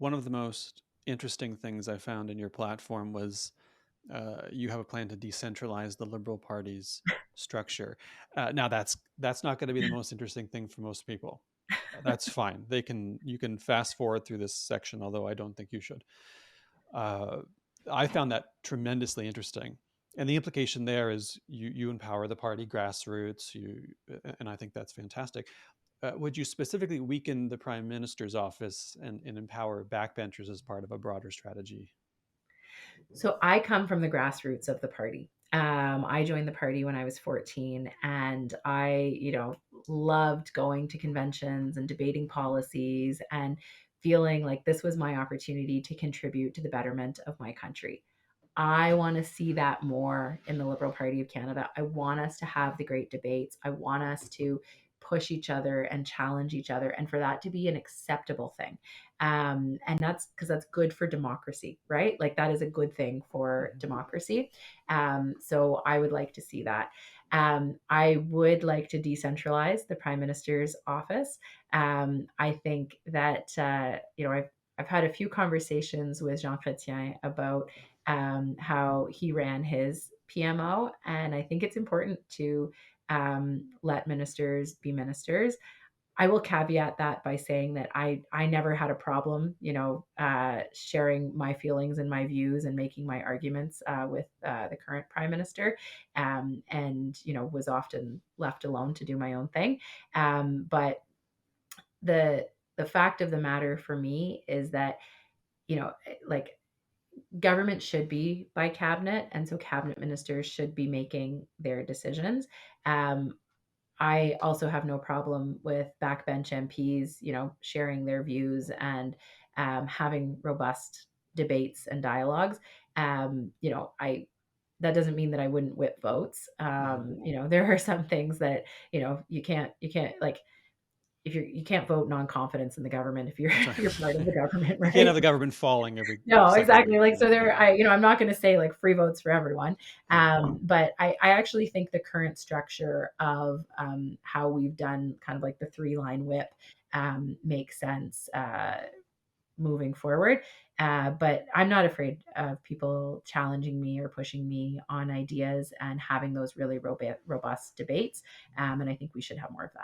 one of the most interesting things I found in your platform was you have a plan to decentralize the Liberal Party's structure. Now that's not going to be the most interesting thing for most people. That's fine. You can fast forward through this section, although I don't think you should. Uh, I found that tremendously interesting, and the implication there is you empower the party grassroots. And I think that's fantastic. Would you specifically weaken the prime minister's office and empower backbenchers as part of a broader strategy? So I come from the grassroots of the party. I joined the party when I was 14, and I, loved going to conventions and debating policies and feeling like this was my opportunity to contribute to the betterment of my country. I want to see that more in the Liberal Party of Canada. I want us to have the great debates. I want us to push each other and challenge each other, and for that to be an acceptable thing. And that's because that's good for democracy, right? Like that is a good thing for Mhm. democracy. So I would like to see that. I would like to decentralize the Prime Minister's office. I think that I've had a few conversations with Jean Chrétien about how he ran his PMO. And I think it's important to let ministers be ministers. I will caveat that by saying that I never had a problem, sharing my feelings and my views and making my arguments with the current prime minister, and was often left alone to do my own thing. But the the fact of the matter for me is that like government should be by cabinet, and so cabinet ministers should be making their decisions. Um, I also have no problem with backbench MPs, sharing their views and having robust debates and dialogues. I that doesn't mean that I wouldn't whip votes. Mhm. There are some things that you can't like if you can't vote non-confidence in the government if you're That's right. you're part of the government, You can't have right? the government falling every No, second exactly. week. Like, Yeah, so there, yeah, I'm not going to say like free votes for everyone. yeah. But I actually think the current structure of how we've done kind of like the three line whip makes sense moving forward. But I'm not afraid of people challenging me or pushing me on ideas and having those really robust debates. And I think we should have more of that.